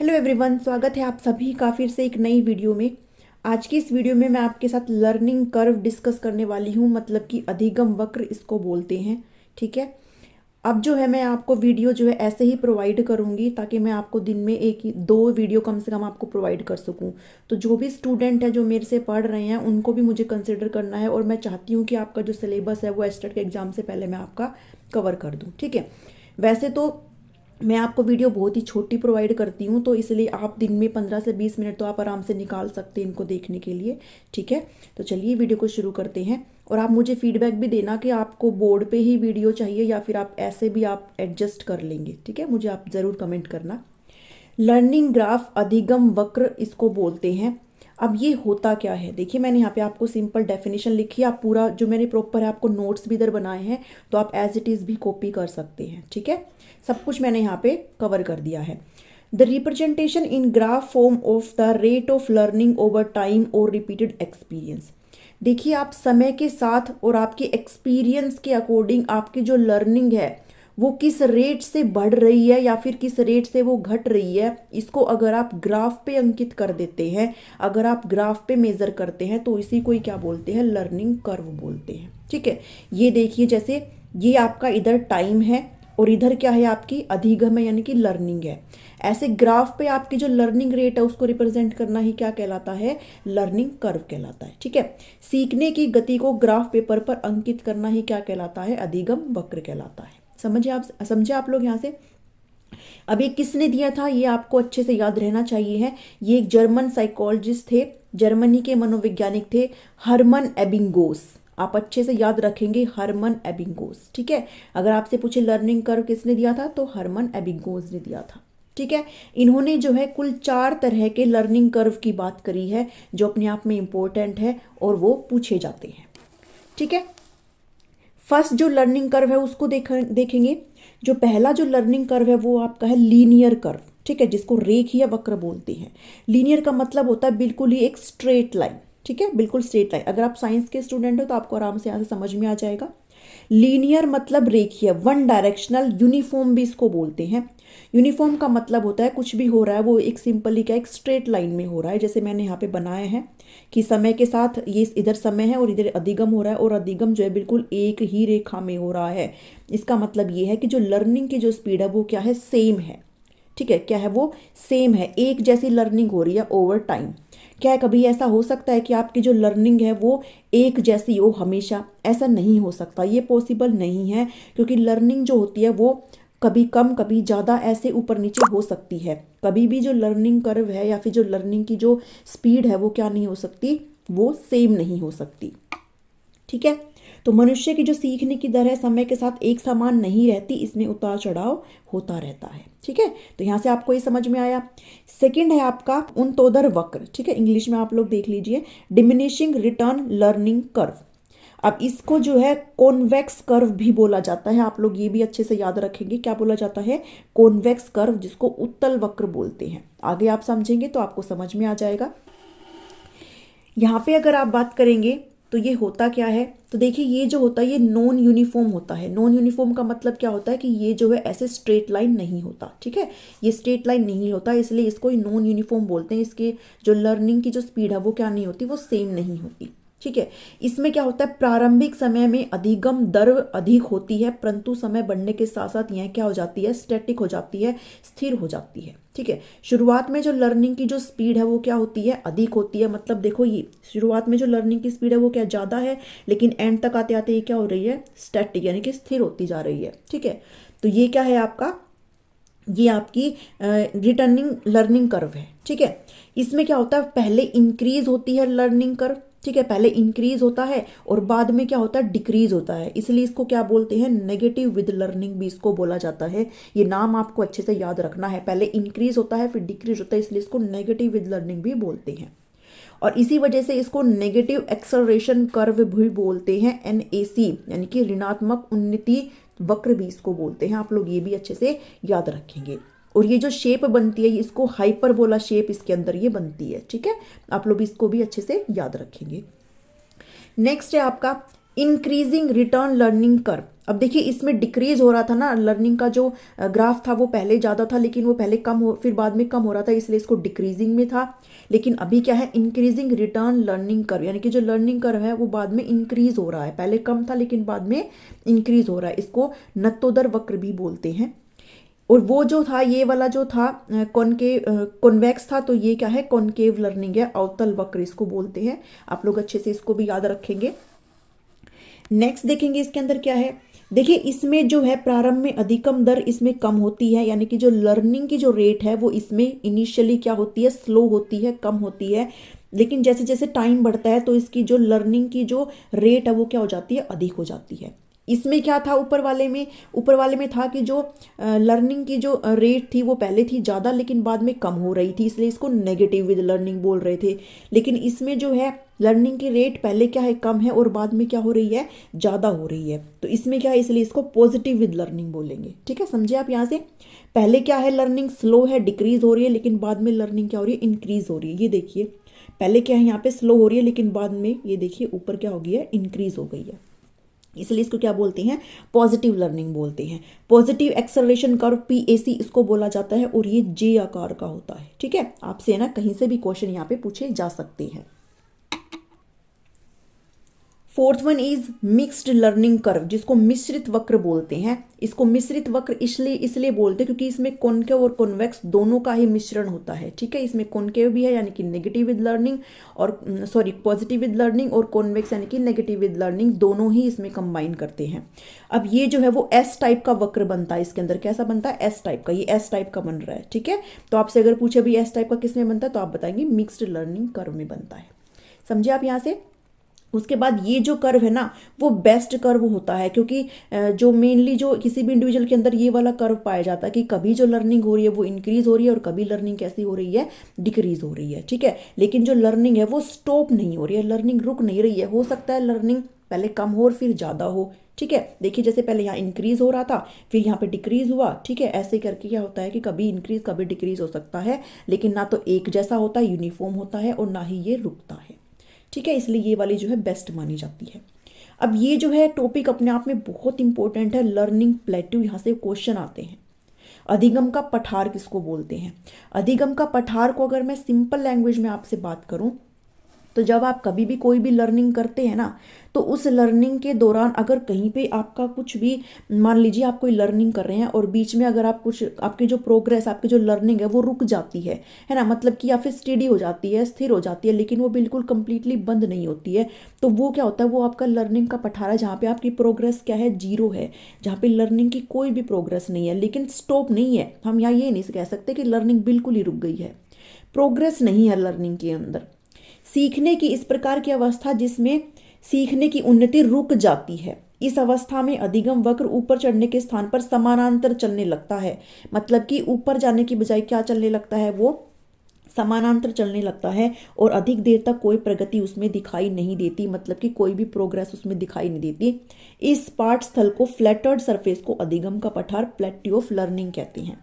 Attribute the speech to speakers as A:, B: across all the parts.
A: Hello everyone, स्वागत है आप सभी का फिर से एक नई वीडियो में। आज की इस वीडियो में मैं आपके साथ लर्निंग कर्व डिस्कस करने वाली हूँ, मतलब कि अधिगम वक्र इसको बोलते हैं। ठीक है, अब जो है मैं आपको वीडियो जो है ऐसे ही प्रोवाइड करूँगी ताकि मैं आपको दिन में एक ही दो वीडियो कम से कम आपको प्रोवाइड कर सकूँ। तो जो भी स्टूडेंट है जो मेरे से पढ़ रहे हैं उनको भी मुझे कंसिडर करना है, और मैं चाहती हूँ कि आपका जो सिलेबस है वो एस्टेट के एग्ज़ाम से पहले मैं आपका कवर कर दूँ। ठीक है, वैसे तो मैं आपको वीडियो बहुत ही छोटी प्रोवाइड करती हूँ, तो इसलिए आप दिन में 15 से 20 मिनट तो आप आराम से निकाल सकते हैं इनको देखने के लिए। ठीक है, तो चलिए वीडियो को शुरू करते हैं, और आप मुझे फीडबैक भी देना कि आपको बोर्ड पे ही वीडियो चाहिए या फिर आप ऐसे भी आप एडजस्ट कर लेंगे। ठीक है, मुझे आप ज़रूर कमेंट करना। लर्निंग ग्राफ अधिगम वक्र इसको बोलते हैं। अब ये होता क्या है, देखिए मैंने यहाँ पे आपको सिंपल डेफिनेशन लिखी है। आप पूरा जो मैंने प्रॉपर है आपको नोट्स भी इधर बनाए हैं, तो आप एज इट इज़ भी कॉपी कर सकते हैं। ठीक है, सब कुछ मैंने यहाँ पे कवर कर दिया है। The representation in graph form of the rate of learning over time और रिपीटेड एक्सपीरियंस। देखिए, आप समय के साथ और आपके एक्सपीरियंस के अकॉर्डिंग आपकी जो लर्निंग है वो किस रेट से बढ़ रही है या फिर किस रेट से वो घट रही है, इसको अगर आप ग्राफ पे अंकित कर देते हैं, अगर आप ग्राफ पे मेज़र करते हैं, तो इसी को ही क्या बोलते हैं, लर्निंग कर्व बोलते हैं। ठीक है, ये देखिए, जैसे ये आपका इधर टाइम है और इधर क्या है, आपकी अधिगम है यानी कि लर्निंग है। ऐसे ग्राफ पे आपकी जो लर्निंग रेट है उसको रिप्रेजेंट करना ही क्या कहलाता है, लर्निंग कर्व कहलाता है। ठीक है, सीखने की गति को ग्राफ पेपर पर अंकित करना ही क्या कहलाता है, अधिगम वक्र कहलाता है। समझे आप लोग यहाँ से। अब ये किसने दिया था, ये आपको अच्छे से याद रहना चाहिए है। ये एक जर्मन साइकोलॉजिस्ट थे, जर्मनी के मनोवैज्ञानिक थे, हरमन एबिंगोस। आप अच्छे से याद रखेंगे, हरमन एबिंगोस। ठीक है, अगर आपसे पूछे लर्निंग कर्व किसने दिया था, तो हरमन एबिंगोस ने दिया था। ठीक है, इन्होंने जो है कुल 4 तरह के लर्निंग कर्व की बात करी है जो अपने आप में इंपॉर्टेंट है और वो पूछे जाते हैं। ठीक है, फर्स्ट जो लर्निंग कर्व है उसको देखेंगे। जो पहला जो लर्निंग कर्व है वो आपका है लीनियर कर्व। ठीक है, जिसको रेखीय वक्र बोलते हैं। लीनियर का मतलब होता है बिल्कुल ही एक स्ट्रेट लाइन। ठीक है, बिल्कुल स्ट्रेट लाइन। अगर आप साइंस के स्टूडेंट हो तो आपको आराम से यहाँ से समझ में आ जाएगा। लीनियर मतलब रेखीय, वन डायरेक्शनल। यूनिफॉर्म भी इसको बोलते हैं। यूनिफॉर्म का मतलब होता है कुछ भी हो रहा है वो एक सिंपली क्या, एक स्ट्रेट लाइन में हो रहा है। जैसे मैंने यहाँ पे बनाए हैं कि समय के साथ ये इधर समय है और इधर अधिगम हो रहा है, और अधिगम जो है बिल्कुल एक ही रेखा में हो रहा है। इसका मतलब ये है कि जो लर्निंग की जो स्पीड है वो क्या है, सेम है। ठीक है, क्या है वो, सेम है, एक जैसी लर्निंग हो रही है ओवर टाइम। क्या है, कभी ऐसा हो सकता है कि आपकी जो लर्निंग है वो एक जैसी हो हमेशा, ऐसा नहीं हो सकता, ये पॉसिबल नहीं है। क्योंकि लर्निंग जो होती है वो कभी कम कभी ज़्यादा ऐसे ऊपर नीचे हो सकती है। कभी भी जो लर्निंग कर्व है या फिर जो लर्निंग की जो स्पीड है वो क्या नहीं हो सकती, वो सेम नहीं हो सकती। ठीक है, तो मनुष्य की जो सीखने की दर है समय के साथ एक समान नहीं रहती, इसमें उतार चढ़ाव होता रहता है। ठीक है, तो यहाँ से आपको ये समझ में आया। सेकंड है आपका उनतोदर वक्र। ठीक है, इंग्लिश में आप लोग देख लीजिए, डिमिनिशिंग रिटर्न लर्निंग कर्व। अब इसको जो है कॉन्वेक्स कर्व भी बोला जाता है। आप लोग ये भी अच्छे से याद रखेंगे, क्या बोला जाता है, कॉन्वेक्स कर्व, जिसको उत्तल वक्र बोलते हैं। आगे आप समझेंगे तो आपको समझ में आ जाएगा। यहाँ पे अगर आप बात करेंगे तो ये होता क्या है, तो देखिए ये जो होता है ये नॉन यूनिफॉर्म होता है। नॉन यूनिफॉर्म का मतलब क्या होता है कि ये जो है ऐसे स्ट्रेट लाइन नहीं होता। ठीक है, ये स्ट्रेट लाइन नहीं होता, इसलिए इसको नॉन यूनिफॉर्म बोलते हैं। इसके जो लर्निंग की जो स्पीड है वो क्या नहीं होती, वो सेम नहीं होती। ठीक है, इसमें क्या होता है, प्रारंभिक समय में अधिगम दर अधिक होती है, परंतु समय बढ़ने के साथ साथ यह क्या हो जाती है, स्टैटिक हो जाती है, स्थिर हो जाती है। ठीक है, शुरुआत में जो लर्निंग की जो स्पीड है वो क्या होती है, अधिक होती है। मतलब देखो, ये शुरुआत में जो लर्निंग की स्पीड है वो क्या ज़्यादा है, लेकिन एंड तक आते आते ये क्या हो रही है, स्टैटिक यानी कि स्थिर होती जा रही है। ठीक है, तो ये क्या है आपका, ये आपकी रिटर्निंग लर्निंग कर्व है। ठीक है, इसमें क्या होता है, पहले इंक्रीज होती है लर्निंग कर्व। ठीक है, पहले इंक्रीज होता है और बाद में क्या होता है, डिक्रीज होता है। इसलिए इसको क्या बोलते हैं, नेगेटिव विद लर्निंग भी इसको बोला जाता है। ये नाम आपको अच्छे से याद रखना है, पहले इंक्रीज होता है फिर डिक्रीज होता है, इसलिए इसको नेगेटिव विद लर्निंग भी बोलते हैं। और इसी वजह से इसको नेगेटिव एक्सेलरेशन कर्व भी बोलते हैं, NAC यानी कि ऋणात्मक उन्नति वक्र भी इसको बोलते हैं। आप लोग ये भी अच्छे से याद रखेंगे। और ये जो शेप बनती है इसको हाइपरबोला शेप इसके अंदर ये बनती है। ठीक है, आप लोग इसको भी अच्छे से याद रखेंगे। नेक्स्ट है आपका इंक्रीजिंग रिटर्न लर्निंग कर्व। अब देखिए इसमें डिक्रीज हो रहा था ना, लर्निंग का जो ग्राफ था वो पहले ज़्यादा था, लेकिन वो पहले कम हो फिर बाद में कम हो रहा था, इसलिए इसको डिक्रीजिंग में था। लेकिन अभी क्या है, इंक्रीजिंग रिटर्न लर्निंग कर्व, यानी कि जो लर्निंग कर्व है वो बाद में इंक्रीज हो रहा है, पहले कम था लेकिन बाद में इंक्रीज हो रहा है। इसको नत्तोदर वक्र भी बोलते हैं। और वो जो था, ये वाला जो था कॉन्वेक्स था, तो ये क्या है, कॉनकेव लर्निंग है, अवतल वक्र इसको बोलते हैं। आप लोग अच्छे से इसको भी याद रखेंगे। नेक्स्ट देखेंगे इसके अंदर क्या है। देखिए इसमें जो है प्रारंभ में अधिकतम दर इसमें कम होती है, यानी कि जो लर्निंग की जो रेट है वो इसमें इनिशियली क्या होती है, स्लो होती है, कम होती है। लेकिन जैसे जैसे टाइम बढ़ता है तो इसकी जो लर्निंग की जो रेट है वो क्या हो जाती है, अधिक हो जाती है। इसमें क्या था, ऊपर वाले में था कि जो लर्निंग की जो रेट थी वो पहले थी ज़्यादा लेकिन बाद में कम हो रही थी, इसलिए इसको नेगेटिव विद लर्निंग बोल रहे थे। लेकिन इसमें जो है लर्निंग की रेट पहले क्या है, कम है, और बाद में क्या हो रही है, ज़्यादा हो रही है। तो इसमें क्या है, इसलिए इसको पॉजिटिव विद लर्निंग बोलेंगे। ठीक है, समझे आप यहाँ से। पहले क्या है, लर्निंग स्लो है, डिक्रीज हो रही है, लेकिन बाद में लर्निंग क्या हो रही है, इंक्रीज हो रही है। ये देखिए पहले क्या है, यहाँ पे स्लो हो रही है, लेकिन बाद में ये देखिए ऊपर क्या हो गई है, इंक्रीज हो गई है। इसलिए इसको क्या बोलते हैं, पॉजिटिव लर्निंग बोलते हैं। पॉजिटिव एक्सेलरेशन कर्व PAC इसको बोला जाता है, और ये J आकार का होता है। ठीक है, आपसे ना कहीं से भी क्वेश्चन यहाँ पे पूछे जा सकते हैं। Fourth one is mixed learning curve, जिसको मिश्रित वक्र बोलते हैं। इसको मिश्रित वक्र इसलिए बोलते हैं क्योंकि इसमें कॉनकेव और कॉन्वेक्स दोनों का ही मिश्रण होता है। ठीक है, इसमें कॉनकेव भी है यानी कि नेगेटिव विद लर्निंग, और पॉजिटिव विद लर्निंग, और कॉन्वेक्स यानी कि नेगेटिव विद लर्निंग, दोनों ही इसमें कंबाइन करते हैं। अब ये जो है वो S टाइप का वक्र बनता है इसके अंदर। कैसा बनता है, S टाइप का। ये S टाइप का बन रहा है। ठीक है, तो आपसे अगर पूछे भी S टाइप का किस में बनता है, तो आप बताएंगे मिक्स्ड लर्निंग कर्व में बनता है। समझे आप यहाँ से। उसके बाद ये जो कर्व है ना, वो बेस्ट कर्व होता है, क्योंकि जो मेनली जो किसी भी इंडिविजुअल के अंदर ये वाला कर्व पाया जाता है कि कभी जो लर्निंग हो रही है वो इंक्रीज हो रही है, और कभी लर्निंग कैसी हो रही है, डिक्रीज हो रही है। ठीक है, लेकिन जो लर्निंग है वो स्टॉप नहीं हो रही है, लर्निंग रुक नहीं रही है। हो सकता है लर्निंग पहले कम हो और फिर ज़्यादा हो। ठीक है, देखिए जैसे पहले यहाँ इंक्रीज हो रहा था, फिर यहाँ पे डिक्रीज हुआ। ठीक है, ऐसे करके क्या होता है कि कभी इंक्रीज कभी डिक्रीज हो सकता है, लेकिन ना तो एक जैसा होता है, यूनिफॉर्म होता है, और ना ही ये रुकता है। ठीक है, इसलिए ये वाली जो है बेस्ट मानी जाती है। अब ये जो है टॉपिक अपने आप में बहुत इंपॉर्टेंट है, लर्निंग प्लेट्यू। यहाँ से क्वेश्चन आते हैं। अधिगम का पठार किसको बोलते हैं। अधिगम का पठार को अगर मैं सिंपल लैंग्वेज में आपसे बात करूं, तो जब आप कभी भी कोई भी लर्निंग करते हैं ना, तो उस लर्निंग के दौरान अगर कहीं पे आपका कुछ भी, मान लीजिए आप कोई लर्निंग कर रहे हैं और बीच में अगर आप कुछ, आपकी जो प्रोग्रेस, आपकी जो लर्निंग है वो रुक जाती है ना, मतलब कि या फिर स्टेडी हो जाती है, स्थिर हो जाती है, लेकिन वो बिल्कुल कंप्लीटली बंद नहीं होती है, तो वो क्या होता है, वो आपका लर्निंग का पठार है, जहाँ पे आपकी प्रोग्रेस क्या है, जीरो है, जहाँ पे लर्निंग की कोई भी प्रोग्रेस नहीं है। लेकिन स्टॉप नहीं है, हम यहाँ ये नहीं कह सकते कि लर्निंग बिल्कुल ही रुक गई है, प्रोग्रेस नहीं है लर्निंग के अंदर। सीखने की इस प्रकार की अवस्था जिसमें सीखने की उन्नति रुक जाती है, इस अवस्था में अधिगम वक्र ऊपर चढ़ने के स्थान पर समानांतर चलने लगता है। मतलब कि ऊपर जाने की बजाय क्या चलने लगता है, वो समानांतर चलने लगता है, और अधिक देर तक कोई प्रगति उसमें दिखाई नहीं देती, मतलब कि कोई भी प्रोग्रेस उसमें दिखाई नहीं देती। इस पाठ स्थल को फ्लैटर्ड सरफेस को अधिगम का पठार, प्लेट्यू ऑफ लर्निंग कहते हैं।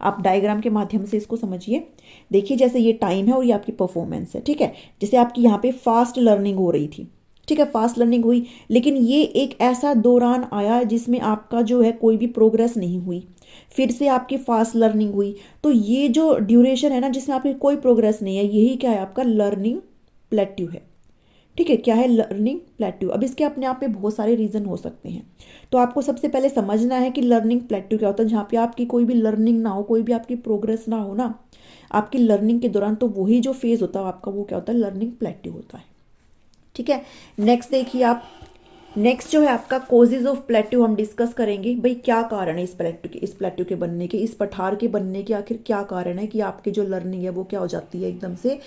A: आप डायग्राम के माध्यम से इसको समझिए। देखिए जैसे ये टाइम है और ये आपकी परफॉर्मेंस है। ठीक है, जैसे आपकी यहाँ पे फास्ट लर्निंग हो रही थी, ठीक है, फास्ट लर्निंग हुई, लेकिन ये एक ऐसा दौरान आया जिसमें आपका जो है कोई भी प्रोग्रेस नहीं हुई, फिर से आपकी फास्ट लर्निंग हुई, तो ये जो ड्यूरेशन है ना जिसमें आपकी कोई प्रोग्रेस नहीं है, यही क्या है, आपका लर्निंग प्लेट्यू है। ठीक है, क्या है, लर्निंग प्लेट्यू। अब इसके अपने आप में बहुत सारे रीजन हो सकते हैं, तो आपको सबसे पहले समझना है कि लर्निंग प्लेट्यू क्या होता है। जहाँ पे आपकी कोई भी लर्निंग ना हो, कोई भी आपकी प्रोग्रेस ना हो ना आपकी लर्निंग के दौरान, तो वही जो फेज होता है आपका, वो क्या होता है, लर्निंग प्लेट्यू होता है। ठीक है, नेक्स्ट देखिए आप, नेक्स्ट जो है आपका कोजेज ऑफ प्लेट्यू हम डिस्कस करेंगे। भाई क्या कारण है इस प्लेट्यू के बनने के, इस पठार के बनने के, आखिर क्या कारण है कि आपकी जो लर्निंग है वो क्या हो जाती है, एकदम से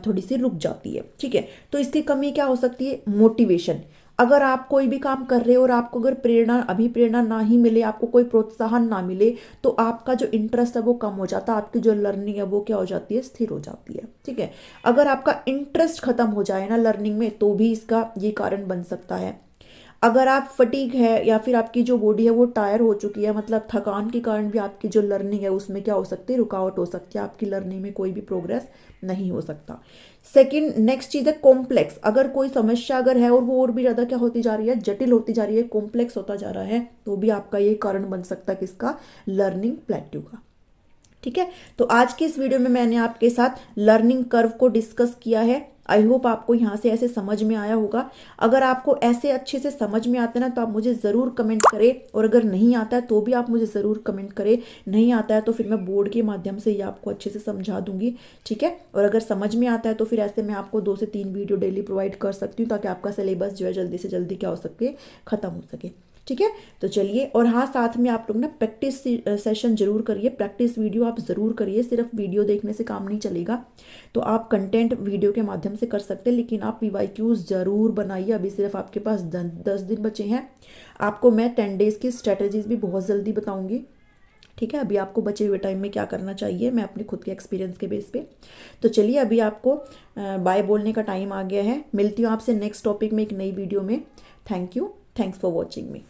A: थोड़ी सी रुक जाती है। ठीक है, तो इसकी कमी क्या हो सकती है, मोटिवेशन। अगर आप कोई भी काम कर रहे हो और आपको अगर प्रेरणा ना ही मिले, आपको कोई प्रोत्साहन ना मिले, तो आपका जो इंटरेस्ट है वो कम हो जाता है, आपकी जो लर्निंग है वो क्या हो जाती है, स्थिर हो जाती है। ठीक है, अगर आपका इंटरेस्ट खत्म हो जाए ना लर्निंग में, तो भी इसका ये कारण बन सकता है। अगर आप फटीग है या फिर आपकी जो बॉडी है वो टायर हो चुकी है, मतलब थकान के कारण भी आपकी जो लर्निंग है उसमें क्या हो सकती है, रुकावट हो सकती है, आपकी लर्निंग में कोई भी प्रोग्रेस नहीं हो सकता। सेकंड नेक्स्ट चीज़ है कॉम्प्लेक्स। अगर कोई समस्या अगर है और वो और भी ज़्यादा क्या होती जा रही है, जटिल होती जा रही है, कॉम्प्लेक्स होता जा रहा है, तो भी आपका ये कारण बन सकता है किसका, लर्निंग प्लेट्यू का। ठीक है, तो आज की इस वीडियो में मैंने आपके साथ लर्निंग कर्व को डिस्कस किया है। आई होप आपको यहाँ से ऐसे समझ में आया होगा। अगर आपको ऐसे अच्छे से समझ में आते ना तो आप मुझे ज़रूर कमेंट करें, और अगर नहीं आता है तो भी आप मुझे ज़रूर कमेंट करें। नहीं आता है तो फिर मैं बोर्ड के माध्यम से ये आपको अच्छे से समझा दूंगी। ठीक है, और अगर समझ में आता है तो फिर ऐसे मैं आपको 2 से 3 वीडियो डेली प्रोवाइड कर सकती हूँ, ताकि आपका सिलेबस जो है जल्दी से जल्दी क्या हो सके, ख़त्म हो सके। ठीक है, तो चलिए, और हाँ साथ में आप लोग ना प्रैक्टिस सेशन जरूर करिए, प्रैक्टिस वीडियो आप ज़रूर करिए। सिर्फ वीडियो देखने से काम नहीं चलेगा, तो आप कंटेंट वीडियो के माध्यम से कर सकते हैं, लेकिन आप PYQs ज़रूर बनाइए। अभी सिर्फ आपके पास 10 दिन बचे हैं। आपको मैं 10 डेज़ की स्ट्रेटजीज भी बहुत जल्दी बताऊँगी। ठीक है, अभी आपको बचे हुए टाइम में क्या करना चाहिए, मैं अपने खुद के एक्सपीरियंस के बेस पे। तो चलिए, अभी आपको बाय बोलने का टाइम आ गया है। मिलती हूँ आपसे नेक्स्ट टॉपिक में एक नई वीडियो में। Thank you, thanks for watching me.